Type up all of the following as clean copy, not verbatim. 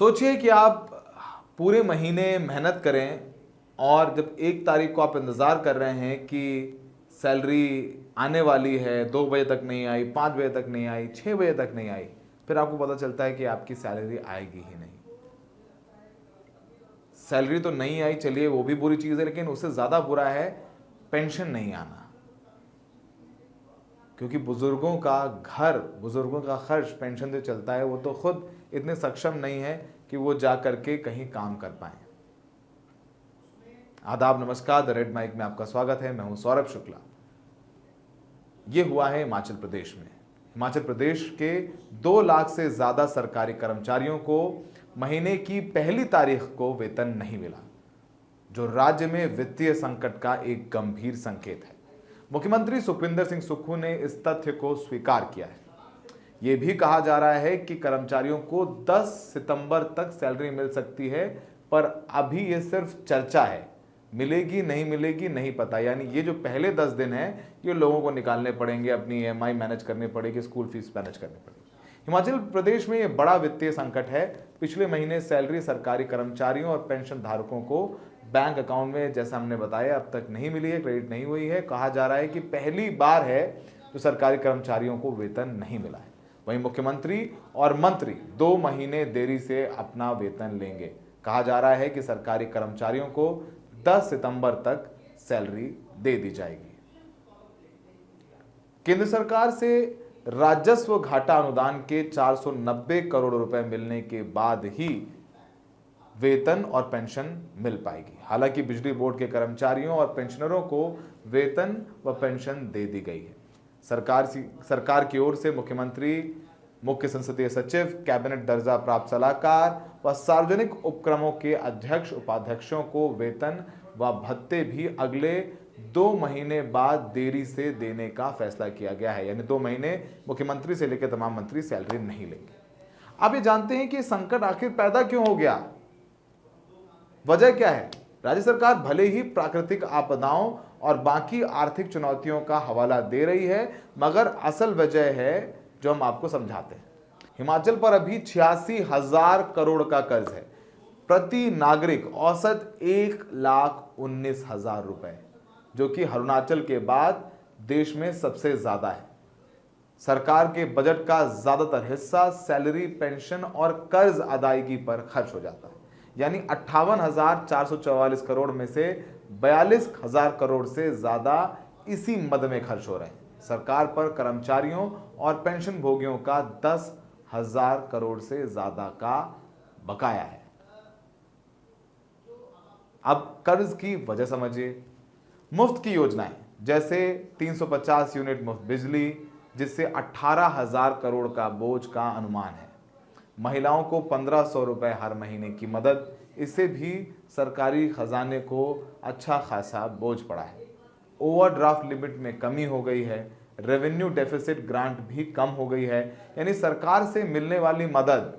सोचिए कि आप पूरे महीने मेहनत करें और जब 1 तारीख को आप इंतज़ार कर रहे हैं कि सैलरी आने वाली है, 2 बजे तक नहीं आई, 5 बजे तक नहीं आई, 6 बजे तक नहीं आई, फिर आपको पता चलता है कि आपकी सैलरी आएगी ही नहीं। सैलरी तो नहीं आई, चलिए वो भी बुरी चीज़ है, लेकिन उससे ज़्यादा बुरा है पेंशन नहीं आना। क्योंकि बुजुर्गों का घर, बुजुर्गों का खर्च पेंशन से चलता है, वो तो खुद इतने सक्षम नहीं है कि वो जा करके कहीं काम कर पाए। आदाब, नमस्कार, द रेड माइक में आपका स्वागत है। मैं हूं सौरभ शुक्ला। ये हुआ है हिमाचल प्रदेश में। हिमाचल प्रदेश के 2 लाख से ज्यादा सरकारी कर्मचारियों को महीने की पहली तारीख को वेतन नहीं मिला, जो राज्य में वित्तीय संकट का एक गंभीर संकेत है। मुख्यमंत्री सुखविंदर सिंह सुक्खू ने इस तथ्य को स्वीकार किया है। यह भी कहा जा रहा है कि कर्मचारियों को 10 सितंबर तक सैलरी मिल सकती है, पर अभी यह सिर्फ चर्चा है। मिलेगी नहीं मिलेगी नहीं पता। यानी ये जो पहले 10 दिन है, ये लोगों को निकालने पड़ेंगे, अपनी EMI मैनेज करनी पड़ेगी, स्कूल फीस मैनेज करनी पड़ेगी। हिमाचल प्रदेश में यह बड़ा वित्तीय संकट है। पिछले महीने सैलरी सरकारी कर्मचारियों और पेंशन धारकों को बैंक अकाउंट में, जैसा हमने बताया, अब तक नहीं मिली है, क्रेडिट नहीं हुई है। कहा जा रहा है कि पहली बार है जो सरकारी कर्मचारियों को वेतन नहीं मिला है। वहीं मुख्यमंत्री और मंत्री 2 महीने देरी से अपना वेतन लेंगे। कहा जा रहा है कि सरकारी कर्मचारियों को 10 सितंबर तक सैलरी दे दी जाएगी। केंद्र सरकार से राजस्व घाटा अनुदान के 490 करोड़ रुपए मिलने के बाद ही वेतन और पेंशन मिल पाएगी। हालांकि बिजली बोर्ड के कर्मचारियों और पेंशनरों को वेतन व पेंशन दे दी गई है। सरकार की ओर से मुख्यमंत्री, मुख्य संसदीय सचिव, कैबिनेट दर्जा प्राप्त सलाहकार व सार्वजनिक उपक्रमों के अध्यक्ष उपाध्यक्षों को वेतन व भत्ते भी अगले 2 महीने बाद देरी से देने का फैसला किया गया है। यानी 2 महीने मुख्यमंत्री से लेकर तमाम मंत्री सैलरी नहीं लेंगे। आप ये जानते हैं कि संकट आखिर पैदा क्यों हो गया? वजह क्या है? राज्य सरकार भले ही प्राकृतिक आपदाओं और बाकी आर्थिक चुनौतियों का हवाला दे रही है, मगर असल वजह है जो हम आपको समझाते हैं। हिमाचल पर अभी 86,000 करोड़ का कर्ज है। प्रति नागरिक औसत 1,19,000 रुपए, जो कि अरुणाचल के बाद देश में सबसे ज्यादा है। सरकार के बजट का ज्यादातर हिस्सा सैलरी, पेंशन और कर्ज अदायगी पर खर्च हो जाता है। यानी 58,444 करोड़ में से 42,000 करोड़ से ज्यादा इसी मद में खर्च हो रहे हैं। सरकार पर कर्मचारियों और पेंशन भोगियों का 10,000 करोड़ से ज्यादा का बकाया है। अब कर्ज की वजह समझिए। मुफ्त की योजनाएं जैसे 350 यूनिट मुफ्त बिजली, जिससे 18,000 करोड़ का बोझ का अनुमान है। महिलाओं को 1,500 रुपए हर महीने की मदद, इससे भी सरकारी खजाने को अच्छा खासा बोझ पड़ा है। ओवरड्राफ्ट लिमिट में कमी हो गई है। रेवेन्यू डेफिसिट ग्रांट भी कम हो गई है। यानी सरकार से मिलने वाली मदद,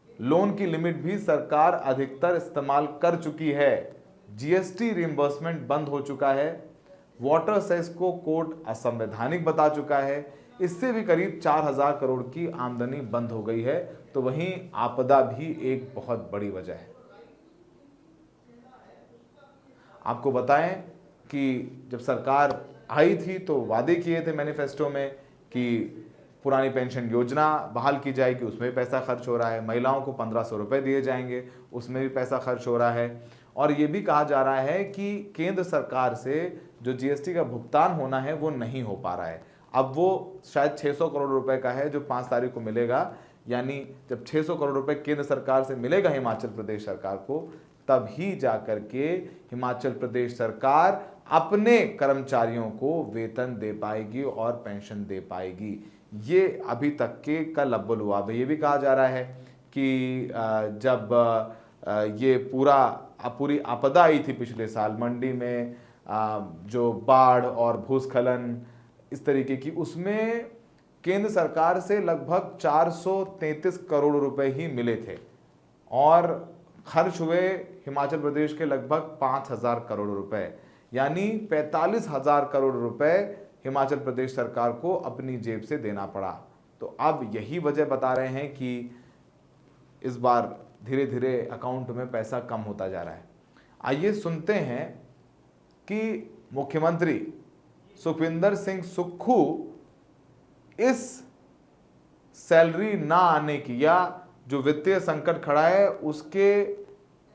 लोन की लिमिट भी सरकार अधिकतर इस्तेमाल कर चुकी है। GST रिइंबर्समेंट बंद हो चुका है। वाटर सेस को कोर्ट असंवैधानिक बता चुका है। इससे भी करीब 4,000 करोड़ की आमदनी बंद हो गई है। तो वहीं आपदा भी एक बहुत बड़ी वजह है। आपको बताएं कि जब सरकार आई थी तो वादे किए थे मैनिफेस्टो में कि पुरानी पेंशन योजना बहाल की जाएगी, उसमें भी पैसा खर्च हो रहा है। महिलाओं को 1,500 रुपए दिए जाएंगे, उसमें भी पैसा खर्च हो रहा है। और ये भी कहा जा रहा है कि केंद्र सरकार से जो GST का भुगतान होना है वो नहीं हो पा रहा है। अब वो शायद 600 करोड़ रुपए का है जो 5 तारीख को मिलेगा। यानी जब 600 करोड़ रुपए केंद्र सरकार से मिलेगा हिमाचल प्रदेश सरकार को, तभी जाकर के हिमाचल प्रदेश सरकार अपने कर्मचारियों को वेतन दे पाएगी और पेंशन दे पाएगी। ये अभी तक के का लब्बो लुआब है। ये भी कहा जा रहा है कि जब ये पूरी आपदा आई थी पिछले साल, मंडी में जो बाढ़ और भूस्खलन इस तरीके की, उसमें केंद्र सरकार से लगभग 433 करोड़ रुपए ही मिले थे और खर्च हुए हिमाचल प्रदेश के लगभग 5,000 करोड़ रुपए। यानी 45,000 करोड़ रुपए हिमाचल प्रदेश सरकार को अपनी जेब से देना पड़ा। तो अब यही वजह बता रहे हैं कि इस बार धीरे धीरे अकाउंट में पैसा कम होता जा रहा है। आइए सुनते हैं कि मुख्यमंत्री सुखविंदर सिंह सुक्खू इस सैलरी ना आने की या जो वित्तीय संकट खड़ा है उसके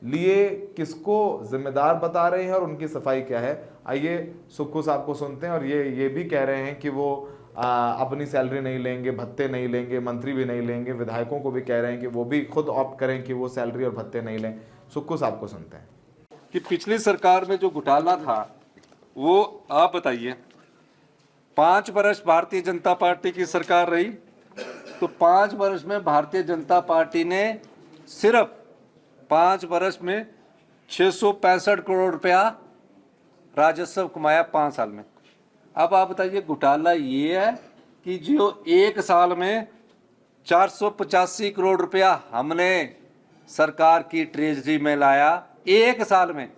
लिए किसको जिम्मेदार बता रहे हैं और उनकी सफाई क्या है। आइए सुक्खू साहब को सुनते हैं। और ये भी कह रहे हैं कि वो अपनी सैलरी नहीं लेंगे, भत्ते नहीं लेंगे, मंत्री भी नहीं लेंगे, विधायकों को भी कह रहे हैं कि वो भी खुद ऑप्ट करें कि वो सैलरी और भत्ते नहीं लें। सुक्खू साहब को सुनते हैं। कि पिछली सरकार में जो घोटाला था वो आप बताइए। 5 वर्ष भारतीय जनता पार्टी की सरकार रही, तो 5 वर्ष में भारतीय जनता पार्टी ने सिर्फ 5 वर्ष में 665 करोड़ रुपया राजस्व कमाया 5 साल में। अब आप बताइए घोटाला ये है कि जो 1 साल में 485 करोड़ रुपया हमने सरकार की ट्रेजरी में लाया, 1 साल में,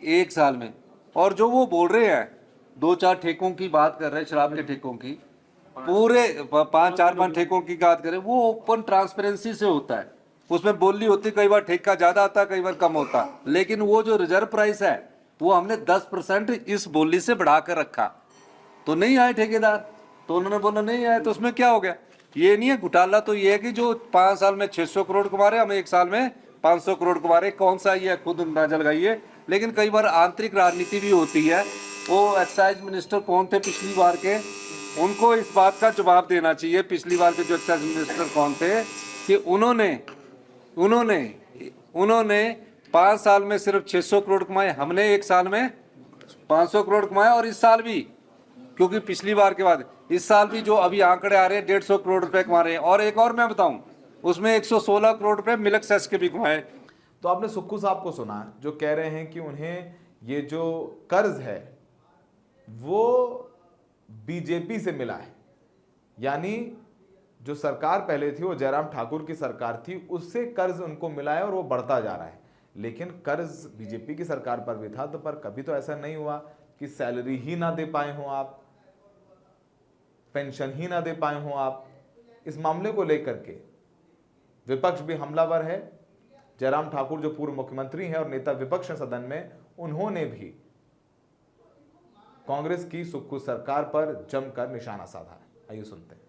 1 साल में। और जो वो बोल रहे हैं 2-4 ठेकों की बात कर रहे हैं, शराब के ठेकों की, पूरे 5-4 ठेकों की बात करें, वो ओपन ट्रांसपेरेंसी से होता है, उसमें बोली होती, कई बार ठेका ज्यादा आता, कई बार कम होता, लेकिन वो जो रिजर्व प्राइस है वो हमने 10% इस बोली से बढ़ाकर रखा। तो नहीं आए ठेकेदार, तो उन्होंने बोला नहीं आए, तो उसमें क्या हो गया। ये नहीं है घोटाला, तो ये है कि जो 5 साल में 600 करोड़ कमा रहे, हम 1 साल में 500 करोड़ कमा रहे। कौन सा ये खुद अंदाजा लगाइए। लेकिन कई बार आंतरिक राजनीति भी होती है। वो एक्साइज मिनिस्टर कौन थे पिछली बार के, उनको इस बात का जवाब देना चाहिए। पिछली बार के जो एक्साइज मिनिस्टर कौन थे कि उन्होंने 5 साल में सिर्फ 600 करोड़ कमाए, हमने 1 साल में 500 करोड़ कमाए। और इस साल भी, क्योंकि पिछली बार के बाद इस साल भी जो अभी आंकड़े आ रहे हैं 150 करोड़ रुपए कमा रहे हैं। और एक और मैं बताऊं, उसमें 116 करोड़ रुपए मिल्क सेस के भी कमाए। तो आपने सुक्खू साहब को सुना जो कह रहे हैं कि उन्हें ये जो कर्ज है वो बीजेपी से मिला है, यानी जो सरकार पहले थी वो जयराम ठाकुर की सरकार थी, उससे कर्ज उनको मिला है और वो बढ़ता जा रहा है। लेकिन कर्ज बीजेपी की सरकार पर भी था, तो पर कभी तो ऐसा नहीं हुआ कि सैलरी ही ना दे पाए हो आप, पेंशन ही ना दे पाए हो आप। इस मामले को लेकर के विपक्ष भी हमलावर है। जयराम ठाकुर जो पूर्व मुख्यमंत्री हैं और नेता विपक्ष हैं सदन में, उन्होंने भी कांग्रेस की सुक्खू सरकार पर जमकर निशाना साधा है। आइए सुनते हैं।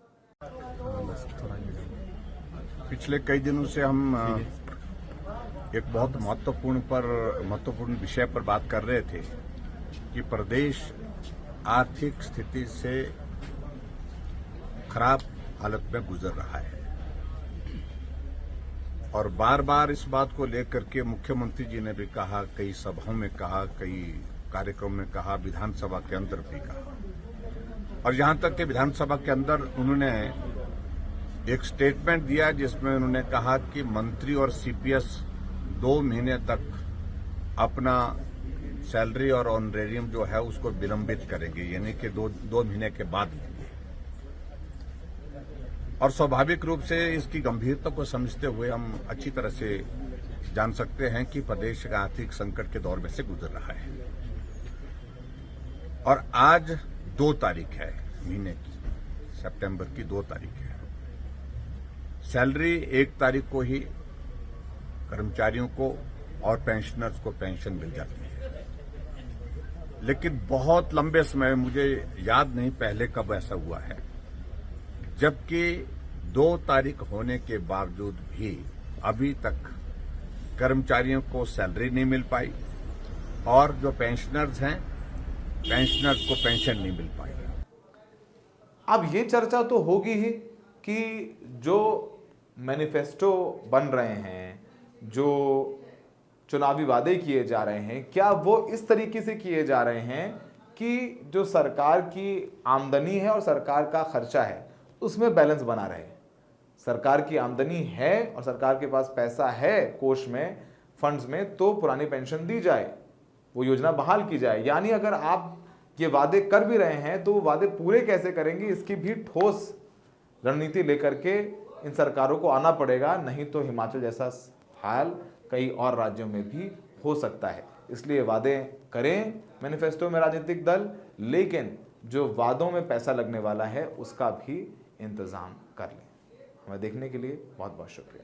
पिछले कई दिनों से हम एक बहुत महत्वपूर्ण विषय पर बात कर रहे थे कि प्रदेश आर्थिक स्थिति से खराब हालत में गुजर रहा है। और बार बार इस बात को लेकर के मुख्यमंत्री जी ने भी कहा, कई सभाओं में कहा, कई कार्यक्रम में कहा, विधानसभा के अंदर भी कहा। और यहां तक कि विधानसभा के अंदर उन्होंने एक स्टेटमेंट दिया जिसमें उन्होंने कहा कि मंत्री और सीपीएस 2 महीने तक अपना सैलरी और ऑनरेरियम जो है उसको विलंबित करेंगे, यानी कि दो महीने के बाद। और स्वाभाविक रूप से इसकी गंभीरता को समझते हुए हम अच्छी तरह से जान सकते हैं कि प्रदेश का आर्थिक संकट के दौर में से गुजर रहा है। और आज 2 तारीख है महीने की, सितंबर की 2 तारीख है। सैलरी 1 तारीख को ही कर्मचारियों को और पेंशनर्स को पेंशन मिल जाती है। लेकिन बहुत लंबे समय, मुझे याद नहीं पहले कब ऐसा हुआ है, जबकि 2 तारीख होने के बावजूद भी अभी तक कर्मचारियों को सैलरी नहीं मिल पाई और जो पेंशनर्स हैं, पेंशनर्स को पेंशन नहीं मिल पाई। अब ये चर्चा तो होगी ही कि जो मैनिफेस्टो बन रहे हैं, जो चुनावी वादे किए जा रहे हैं, क्या वो इस तरीके से किए जा रहे हैं कि जो सरकार की आमदनी है और सरकार का खर्चा है उसमें बैलेंस बना रहे। सरकार की आमदनी है और सरकार के पास पैसा है कोष में, फंड्स में, तो पुरानी पेंशन दी जाए, वो योजना बहाल की जाए। यानी अगर आप ये वादे कर भी रहे हैं तो वो वादे पूरे कैसे करेंगे, इसकी भी ठोस रणनीति लेकर के इन सरकारों को आना पड़ेगा, नहीं तो हिमाचल जैसा हाल कई और राज्यों में भी हो सकता है। इसलिए वादे करें मैनिफेस्टो में राजनीतिक दल, लेकिन जो वादों में पैसा लगने वाला है उसका भी इंतजाम कर लें। हमें देखने के लिए बहुत बहुत शुक्रिया।